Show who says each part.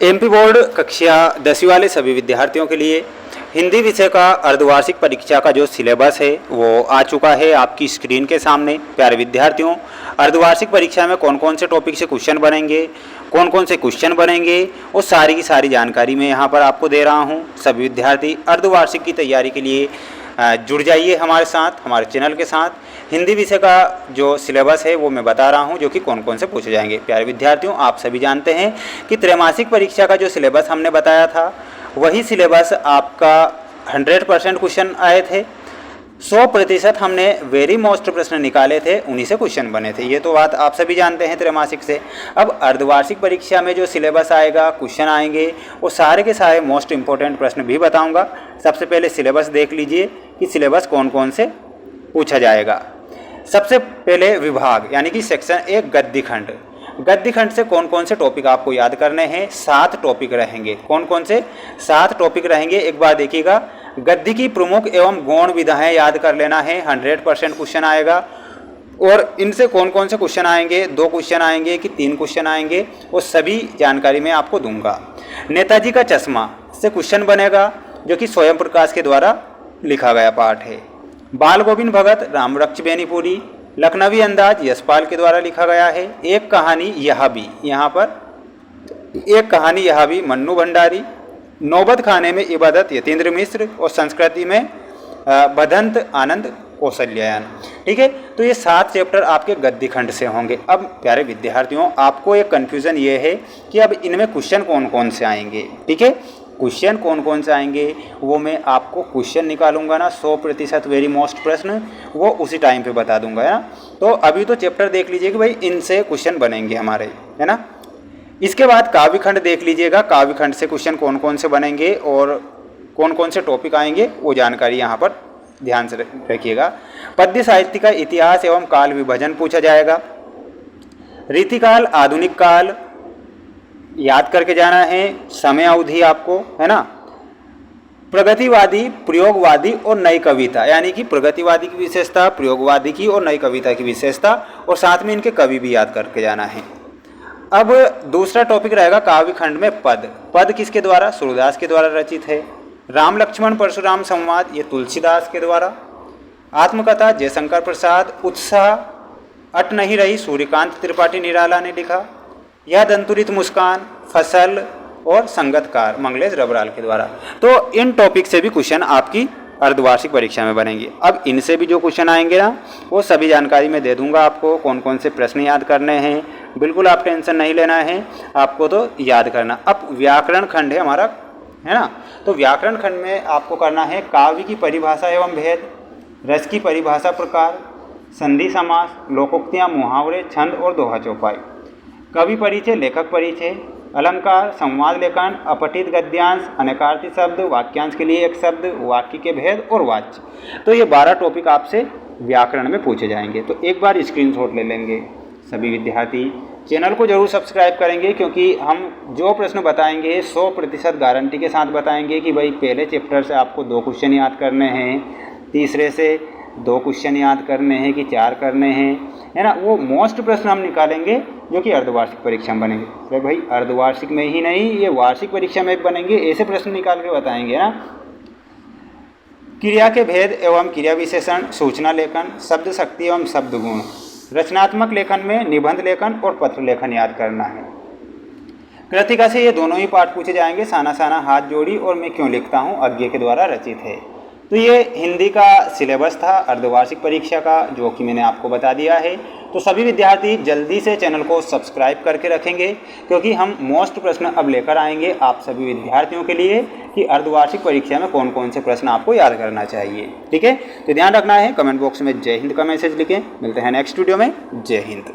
Speaker 1: MP board कक्षा 10वीं वाले सभी विद्यार्थियों के लिए हिंदी विषय का अर्धवार्षिक परीक्षा का जो सिलेबस है वो आ चुका है आपकी स्क्रीन के सामने। प्यारे विद्यार्थियों, अर्धवार्षिक परीक्षा में कौन कौन से टॉपिक से क्वेश्चन बनेंगे, कौन कौन से क्वेश्चन बनेंगे, वो सारी की सारी जानकारी मैं यहाँ पर आपको दे रहा हूँ। सभी विद्यार्थी अर्धवार्षिक की तैयारी के लिए जुड़ जाइए हमारे साथ, हमारे चैनल के साथ। हिंदी विषय का जो सिलेबस है वो मैं बता रहा हूँ, जो कि कौन कौन से पूछे जाएंगे। प्यारे विद्यार्थियों, आप सभी जानते हैं कि त्रैमासिक परीक्षा का जो सिलेबस हमने बताया था वही सिलेबस आपका 100% क्वेश्चन आए थे। 100% हमने वेरी मोस्ट प्रश्न निकाले थे, उन्हीं से क्वेश्चन बने थे। ये तो बात आप सभी जानते हैं त्रैमासिक से। अब अर्धवार्षिक परीक्षा में जो सिलेबस आएगा, क्वेश्चन आएंगे, वो सारे के सारे मोस्ट इंपॉर्टेंट प्रश्न भी बताऊंगा। सबसे पहले सिलेबस देख लीजिए कि सिलेबस कौन कौन से पूछा जाएगा। सबसे पहले विभाग यानी कि सेक्शन 1 गद्य खंड। गद्य खंड से कौन कौन से टॉपिक आपको याद करने हैं? 7 टॉपिक रहेंगे। कौन कौन से? 7 टॉपिक रहेंगे। एक बार देखिएगा, गद्य की प्रमुख एवं गौण विधाएं याद कर लेना है, 100% क्वेश्चन आएगा। और इनसे कौन कौन से क्वेश्चन आएंगे, 2 क्वेश्चन आएंगे कि 3 क्वेश्चन आएंगे, वो सभी जानकारी मैं आपको दूंगा। नेताजी का चश्मा से क्वेश्चन बनेगा, जो कि स्वयं प्रकाश के द्वारा लिखा गया पाठ है। बाल गोविंद भगत, रामरक्ष बेनीपुरी, लखनवी अंदाज यशपाल के द्वारा लिखा गया है। एक कहानी यह भी, यहाँ पर एक कहानी यह भी मन्नू भंडारी। नौबत खाने में इबादत यतीन्द्र मिश्र और संस्कृति में बदंत आनंद कौशल्यायन। ठीक है, तो ये 7 चैप्टर आपके गद्य खंड से होंगे। अब प्यारे विद्यार्थियों, आपको एक कन्फ्यूज़न ये है कि अब इनमें क्वेश्चन कौन कौन से आएंगे। ठीक है, क्वेश्चन कौन कौन से आएंगे वो मैं आपको क्वेश्चन निकालूंगा ना, 100% वेरी मोस्ट प्रश्न, वो उसी टाइम पे बता दूंगा, है ना। तो अभी तो चैप्टर देख लीजिए कि भाई इनसे क्वेश्चन बनेंगे हमारे, है ना। इसके बाद काव्य खंड देख लीजिएगा, काव्य खंड से क्वेश्चन कौन कौन से बनेंगे और कौन कौन से टॉपिक आएंगे वो जानकारी यहाँ पर ध्यान से रखिएगा। पद्य साहित्य का इतिहास एवं काल विभाजन पूछा जाएगा। रीतिकाल, आधुनिक काल याद करके जाना है, समय अवधि आपको, है ना। प्रगतिवादी, प्रयोगवादी और नई कविता, यानी कि प्रगतिवादी की विशेषता, प्रयोगवादी की और नई कविता की विशेषता, और साथ में इनके कवि भी याद करके जाना है। अब दूसरा टॉपिक रहेगा काव्य खंड में पद। पद किसके द्वारा? सूरदास के द्वारा रचित है। राम लक्ष्मण परशुराम संवाद, ये तुलसीदास के द्वारा। आत्मकथा जयशंकर प्रसाद। उत्साह अट नहीं रही, सूर्यकांत त्रिपाठी निराला ने लिखा। यह दंतुरित मुस्कान, फसल और संगतकार, मंगलेश रबराल के द्वारा। तो इन टॉपिक से भी क्वेश्चन आपकी अर्धवार्षिक परीक्षा में बनेंगे। अब इनसे भी जो क्वेश्चन आएंगे ना, वो सभी जानकारी मैं दे दूंगा आपको, कौन कौन से प्रश्न याद करने हैं। बिल्कुल आप टेंशन नहीं लेना है, आपको तो याद करना। अब व्याकरण खंड है हमारा, है ना। तो व्याकरण खंड में आपको करना है काव्य की परिभाषा एवं भेद, रस की परिभाषा प्रकार, संधि समास, लोकोक्तियाँ, मुहावरे, छंद और दोहा चौपाई, कवि परिचय, लेखक परिचय, अलंकार, संवाद लेखन, अपठित गद्यांश, अनेकार्थी शब्द, वाक्यांश के लिए एक शब्द, वाक्य के भेद और वाच्य। तो ये 12 टॉपिक आपसे व्याकरण में पूछे जाएंगे। तो एक बार स्क्रीनशॉट ले लेंगे सभी विद्यार्थी। चैनल को जरूर सब्सक्राइब करेंगे, क्योंकि हम जो प्रश्न बताएंगे 100% गारंटी के साथ बताएंगे कि भाई पहले चैप्टर से आपको 2 क्वेश्चन याद करने हैं, तीसरे से 2 क्वेश्चन याद करने हैं कि 4 करने हैं, है ना। वो मोस्ट प्रश्न हम निकालेंगे जो कि अर्धवार्षिक परीक्षा में बनेंगे। तो भाई अर्धवार्षिक में ही नहीं, ये वार्षिक परीक्षा में भी बनेंगे, ऐसे प्रश्न निकाल के बताएंगे ना। क्रिया के भेद एवं क्रिया विशेषण, सूचना लेखन, शब्द शक्ति एवं शब्द गुण, रचनात्मक लेखन में निबंध लेखन और पत्र लेखन याद करना है। कृतिका से ये दोनों ही पाठ पूछे जाएंगे, साना साना हाथ जोड़ी और मैं क्यों लिखता हूँ, अज्ञे के द्वारा रचित है। तो ये हिंदी का सिलेबस था अर्धवार्षिक परीक्षा का, जो कि मैंने आपको बता दिया है। तो सभी विद्यार्थी जल्दी से चैनल को सब्सक्राइब करके रखेंगे, क्योंकि हम मोस्ट प्रश्न अब लेकर आएंगे आप सभी विद्यार्थियों के लिए कि अर्धवार्षिक परीक्षा में कौन कौन से प्रश्न आपको याद करना चाहिए। ठीक है, तो ध्यान रखना है। कमेंट बॉक्स में जय हिंद का मैसेज लिखें। मिलते हैं नेक्स्ट वीडियो में। जय हिंद।